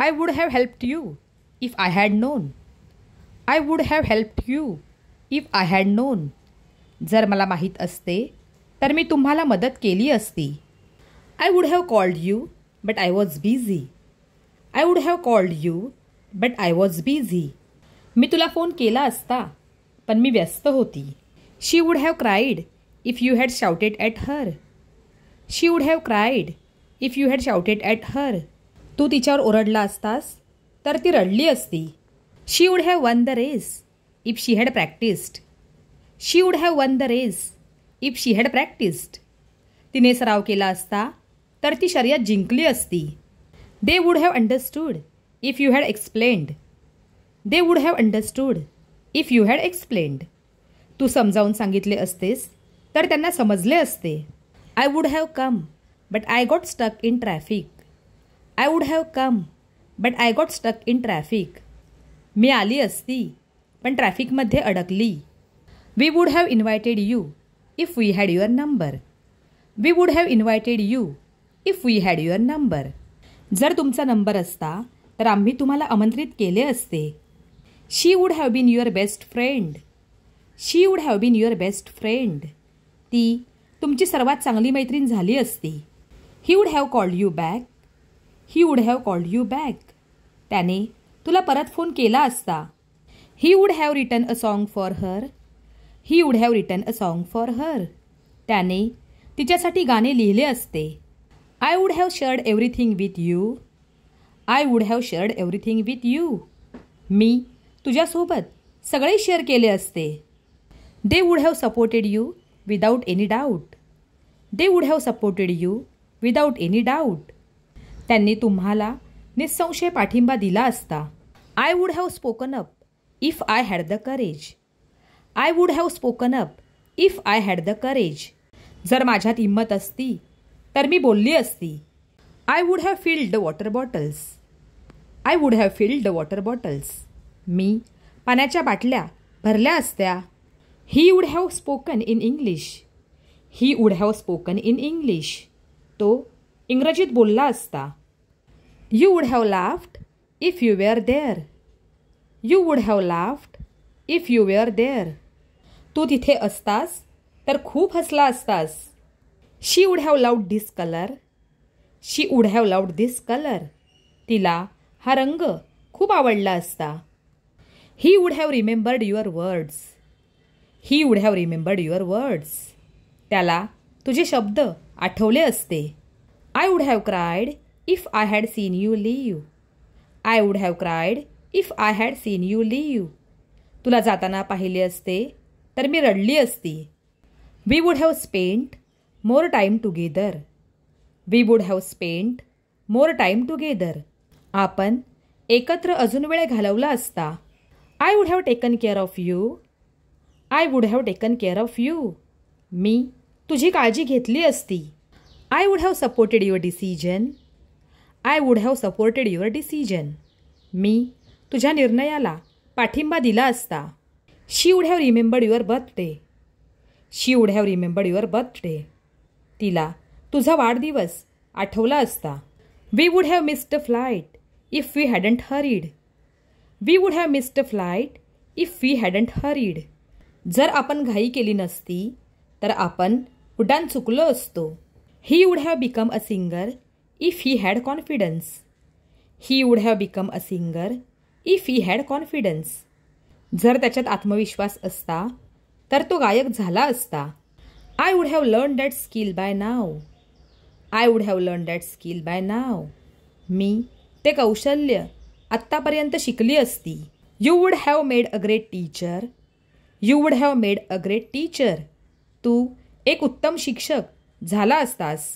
I would have helped you if I had non. I would have helped you if I had non. जर मला माहीत असते तर मी तुम्हाला मदत केली असती. I would have called you but I was busy. I would have called you but I was busy. मी तुला फोन केला असता पण मी व्यस्त होती. She would have cried if you had shouted at her. She would have cried if you had shouted at her. तू तिच्यावर ओरडला असतास तर ती रडली असती. She would have won the race if she had practised. She would have won the race if she had practised. तिने सराव केला असता तर ती शर्यत जिंकली असती. They would have understood if you had explained. They would have understood if you had explained. तू समजावून सांगितले असतेस तर त्यांना समजले असते. I would have come but I got stuck in traffic. I would have come but I got stuck in traffic. मी आली असती पण ट्रॅफिकमध्ये अडकली. We would have invited you if we had your number. We would have invited you if we had your number. जर तुमचा number असता तर आम्ही तुम्हाला आमंत्रित केले असते. She would have been your best friend. She would have been your best friend. ती तुमची सर्वात चांगली मैत्रीण झाली असती. He would have called you back. He would have called you back. त्याने तुला परत फोन केला असता. He would have written a song for her. He would have written a song for her. त्याने तिच्यासाठी गाणे लिहिले असते. I would have shared everything with you. I would have shared everything with you. मी तुझ्यासोबत सगळे शेअर केले असते. They would have supported you without any doubt. They would have supported you without any doubt. त्यांनी तुम्हाला निसंशय पाठिंबा दिला असता. I would have spoken up if I had the courage. I would have spoken up if I had the courage. जर माझ्यात हिंमत असती तर मी बोलली असती. I would have filled the water bottles. I would have filled the water bottles. मी पाण्याच्या बाटल्या भरल्या असत्या. He would have spoken in English. He would have spoken in English. तो इंग्रजीत बोलला असता. You would have laughed if you were there. You would have laughed if you were there. तू तिथे असतास तर खूप हसला असतास. She would have loved this colour. She would have loved this colour. तिला हा रंग खूप आवडला असता. He would have remembered your words. He would have remembered your words. त्याला तुझे शब्द आठवले असते. I would have cried if I had seen you leave. I would have cried if I had seen you leave. तुला जाताना पाहिले असते तर मी रडली असती. We would have spent more time together. We would have spent more time together. आपण एकत्र अजून वेळ घालवला असता. I would have taken care of you. I would have taken care of you. मी तुझी काळजी घेतली असती. I would have supported your decision. I would have supported your decision. मी तुझ्या निर्णयाला पाठिंबा दिला असता. She would have remembered your birthday. She would have remembered your birthday. तिला तुझा वाढदिवस आठवला असता. We would have missed a flight if we hadn't hurried. We would have missed a flight if we hadn't hurried. जर आपण घाई केली नसती तर आपण उड्डाण चुकलो असतो. He would have become a singer if he had confidence. He would have become a singer if he had confidence. जर त्याच्यात आत्मविश्वास असता तर तो गायक झाला असता. I would have learn that skill by now. I would have learn that skill by now. मी ते कौशल्य आत्तापर्यंत शिकली असती. You would have made a great teacher. You would have made a great teacher. तू एक उत्तम शिक्षक झाला असतास.